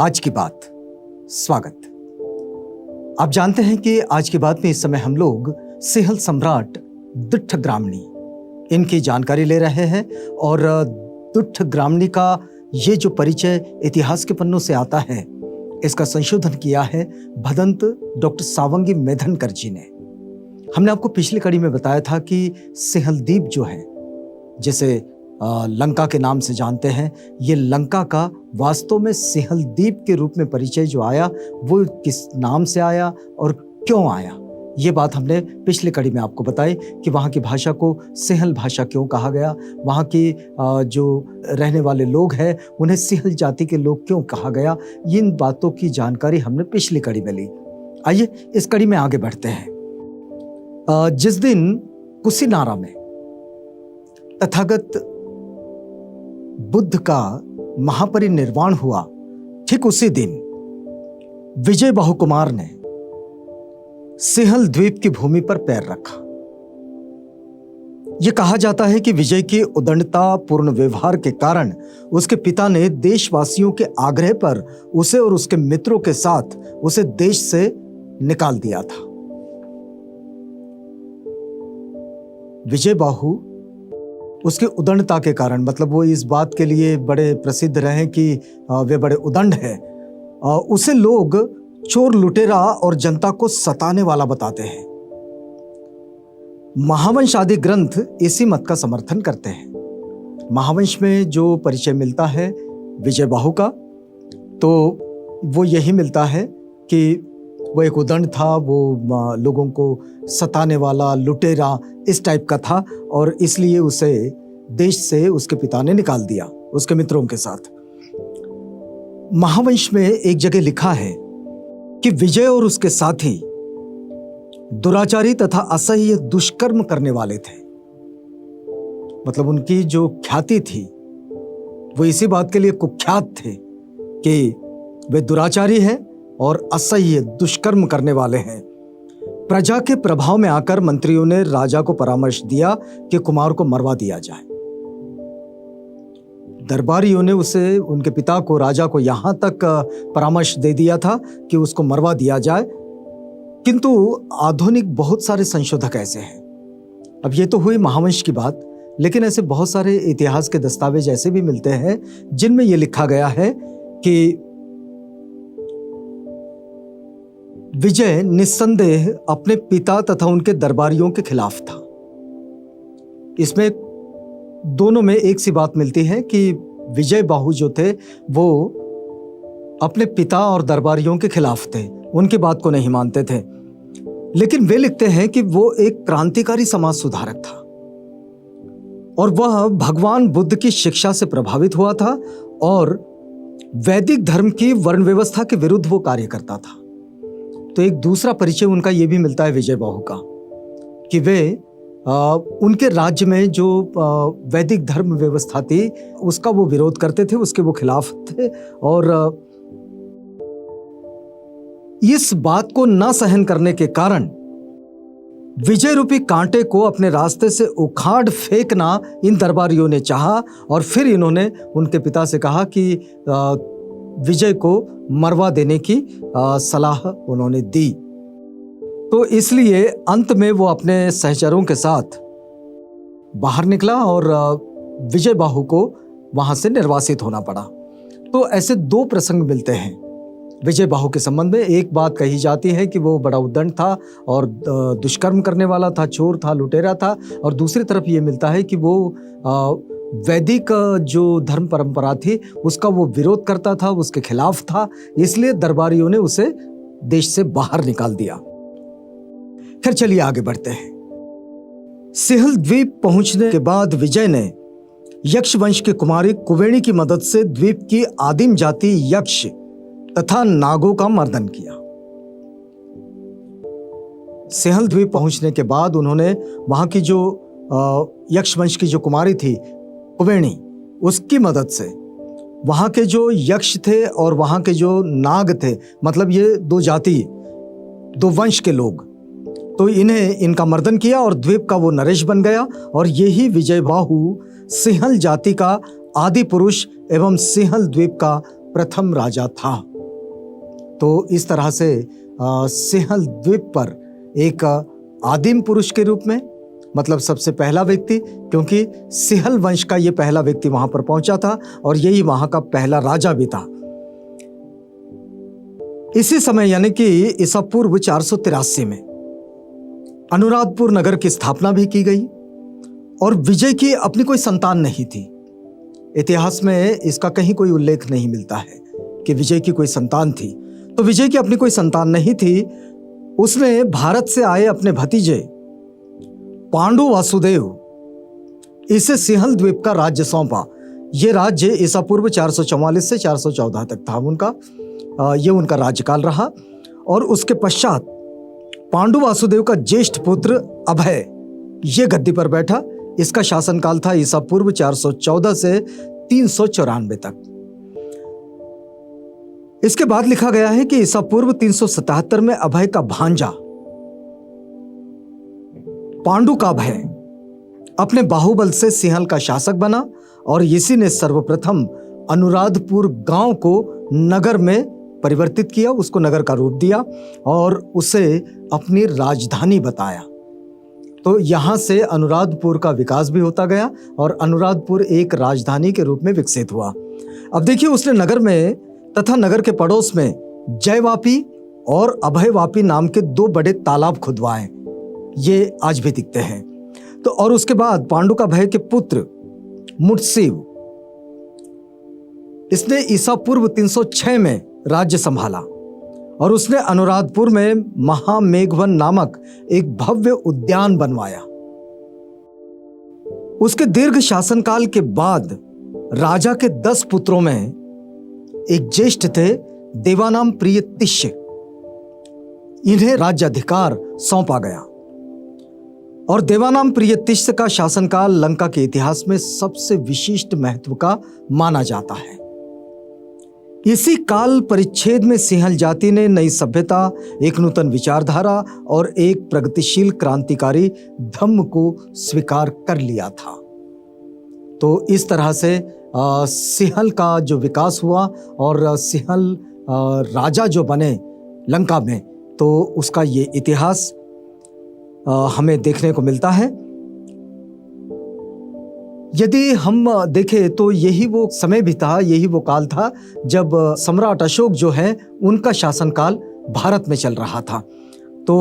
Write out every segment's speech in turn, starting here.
आज की बात। स्वागत। आप जानते हैं कि आज की बात में इस समय हम लोग सिंहल सम्राट दुष्ट ग्रामणी इनकी जानकारी ले रहे हैं और दुष्ट ग्रामणी का ये जो परिचय इतिहास के पन्नों से आता है, इसका संशोधन किया है भदंत डॉक्टर सावंगी मेधनकर जी ने। हमने आपको पिछली कड़ी में बताया था कि सिंहल द्वीप जो है, जिसे लंका के नाम से जानते हैं, ये लंका का वास्तव में सिंहल द्वीप के रूप में परिचय जो आया वो किस नाम से आया और क्यों आया, ये बात हमने पिछली कड़ी में आपको बताई कि वहाँ की भाषा को सिंहल भाषा क्यों कहा गया, वहाँ की जो रहने वाले लोग हैं उन्हें सिंहल जाति के लोग क्यों कहा गया। इन बातों की जानकारी हमने पिछली कड़ी में ली। आइए इस कड़ी में आगे बढ़ते हैं। जिस दिन कुशीनारा में तथागत बुद्ध का महापरिनिर्वाण हुआ, ठीक उसी दिन विजय बाहु कुमार ने सिंहल द्वीप की भूमि पर पैर रखा। यह कहा जाता है कि विजय की उदंडता पूर्ण व्यवहार के कारण उसके पिता ने देशवासियों के आग्रह पर उसे और उसके मित्रों के साथ उसे देश से निकाल दिया था। विजय बाहु उसके उदंडता के कारण, मतलब वो इस बात के लिए बड़े प्रसिद्ध रहे कि वे बड़े उदंड हैं, उसे लोग चोर लुटेरा और जनता को सताने वाला बताते हैं। महावंश आदि ग्रंथ इसी मत का समर्थन करते हैं। महावंश में जो परिचय मिलता है विजय बाहु का, तो वो यही मिलता है कि वो एक उदंड था, वो लोगों को सताने वाला, लुटेरा इस टाइप का था और इसलिए उसे देश से उसके पिता ने निकाल दिया उसके मित्रों के साथ। महावंश में एक जगह लिखा है कि विजय और उसके साथी दुराचारी तथा असह्य दुष्कर्म करने वाले थे। मतलब उनकी जो ख्याति थी वो इसी बात के लिए कुख्यात थे कि वे दुराचारी हैं और असह्य दुष्कर्म करने वाले हैं। प्रजा के प्रभाव में आकर मंत्रियों ने राजा को परामर्श दिया कि कुमार को मरवा दिया जाए। दरबारियों ने उसे, उनके पिता को, राजा को यहां तक परामर्श दे दिया था कि उसको मरवा दिया जाए। किंतु आधुनिक बहुत सारे संशोधक ऐसे हैं, अब ये तो हुई महावंश की बात, लेकिन ऐसे बहुत सारे इतिहास के दस्तावेज ऐसे भी मिलते हैं जिनमें यह लिखा गया है कि विजय निस्संदेह अपने पिता तथा उनके दरबारियों के खिलाफ था। इसमें दोनों में एक सी बात मिलती है कि विजय बाहु जो थे वो अपने पिता और दरबारियों के खिलाफ थे, उनकी बात को नहीं मानते थे। लेकिन वे लिखते हैं कि वो एक क्रांतिकारी समाज सुधारक था और वह भगवान बुद्ध की शिक्षा से प्रभावित हुआ था और वैदिक धर्म की वर्ण व्यवस्था के विरुद्ध वो कार्य करता था। तो एक दूसरा परिचय उनका ये भी मिलता है विजय बाहु का कि वे उनके राज्य में जो वैदिक धर्म व्यवस्था थी उसका वो विरोध करते थे, उसके वो खिलाफ थे और इस बात को न सहन करने के कारण विजय रूपी कांटे को अपने रास्ते से उखाड़ फेंकना इन दरबारियों ने चाहा और फिर इन्होंने उनके पिता से कहा कि विजय को मरवा देने की सलाह उन्होंने दी। तो इसलिए अंत में वो अपने सहचरों के साथ बाहर निकला और विजय बाहु को वहां से निर्वासित होना पड़ा। तो ऐसे दो प्रसंग मिलते हैं विजय बाहु के संबंध में। एक बात कही जाती है कि वो बड़ा उद्दंड था और दुष्कर्म करने वाला था, चोर था, लुटेरा था, और दूसरी तरफ ये मिलता है कि वो वैदिक जो धर्म परंपरा थी उसका वो विरोध करता था, उसके खिलाफ था, इसलिए दरबारियों ने उसे देश से बाहर निकाल दिया। फिर चलिए आगे बढ़ते हैं। सिंहल द्वीप पहुंचने के बाद विजय ने यक्ष वंश की कुमारी कुवेणी की मदद से द्वीप की आदिम जाति यक्ष तथा नागों का मर्दन किया। सिंहल द्वीप पहुंचने के बाद उन्होंने वहां की जो यक्ष वंश की जो कुमारी थी कुवेणी, उसकी मदद से वहां के जो यक्ष थे और वहां के जो नाग थे, मतलब ये दो जाति, दो वंश के लोग, तो इनका मर्दन किया और द्वीप का वो नरेश बन गया। और यही विजय बाहु सिंहल जाति का आदि पुरुष एवं सिंहल द्वीप का प्रथम राजा था। तो इस तरह से सिंहल द्वीप पर एक आदिम पुरुष के रूप में, मतलब सबसे पहला व्यक्ति, क्योंकि सिंहल वंश का ये पहला व्यक्ति वहां पर पहुंचा था और यही वहां का पहला राजा भी था। इसी समय यानी कि ईसा पूर्व 483 में अनुराधपुर नगर की स्थापना भी की गई और विजय की अपनी कोई संतान नहीं थी। इतिहास में इसका कहीं कोई उल्लेख नहीं मिलता है कि विजय की कोई संतान थी। तो विजय की अपनी कोई संतान नहीं थी। उसने भारत से आए अपने भतीजे पांडु वासुदेव, इसे सिंहल द्वीप का राज्य सौंपा। ये राज्य ईसा पूर्व 444 से 414 तक था उनका, ये उनका राज्यकाल रहा। और उसके पश्चात पांडु वासुदेव का ज्येष्ठ पुत्र अभय ये गद्दी पर बैठा। इसका शासनकाल था ईसा पूर्व 414 से 394 तक। इसके बाद लिखा गया है कि ईसा पूर्व 377 में अभय का भांजा पांडु का भय अपने बाहुबल से सिंहल का शासक बना और इसी ने सर्वप्रथम अनुराधपुर गांव को नगर में परिवर्तित किया, उसको नगर का रूप दिया और उसे अपनी राजधानी बताया। तो यहां से अनुराधपुर का विकास भी होता गया और अनुराधपुर एक राजधानी के रूप में विकसित हुआ। अब देखिए, उसने नगर में तथा नगर के पड़ोस में जयवापी और अभयवापी नाम के 2 बड़े तालाब खुदवाए। ये आज भी दिखते हैं। तो और उसके बाद पांडु का भय के पुत्र मुत्सिव, इसने ईसा पूर्व 306 में राज्य संभाला और उसने अनुराधपुर में महामेघवन नामक एक भव्य उद्यान बनवाया। उसके दीर्घ शासनकाल के बाद राजा के 10 पुत्रों में एक ज्येष्ठ थे देवानाम प्रियतिष्य, इन्हें राज्याधिकार सौंपा गया और देवानाम प्रियतिष्य का शासनकाल लंका के इतिहास में सबसे विशिष्ट महत्व का माना जाता है। इसी काल परिच्छेद में सिंहल जाति ने नई सभ्यता, एक नूतन विचारधारा और एक प्रगतिशील क्रांतिकारी धम्म को स्वीकार कर लिया था। तो इस तरह से सिंहल का जो विकास हुआ और सिंहल राजा जो बने लंका में, तो उसका ये इतिहास हमें देखने को मिलता है। यदि हम देखें तो यही वो समय भी था, यही वो काल था जब सम्राट अशोक जो है उनका शासनकाल भारत में चल रहा था। तो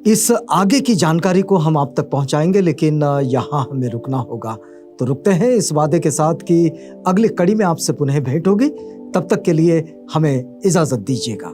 इस आगे की जानकारी को हम आप तक पहुंचाएंगे, लेकिन यहाँ हमें रुकना होगा। तो रुकते हैं इस वादे के साथ कि अगली कड़ी में आपसे पुनः भेंट होगी। तब तक के लिए हमें इजाजत दीजिएगा।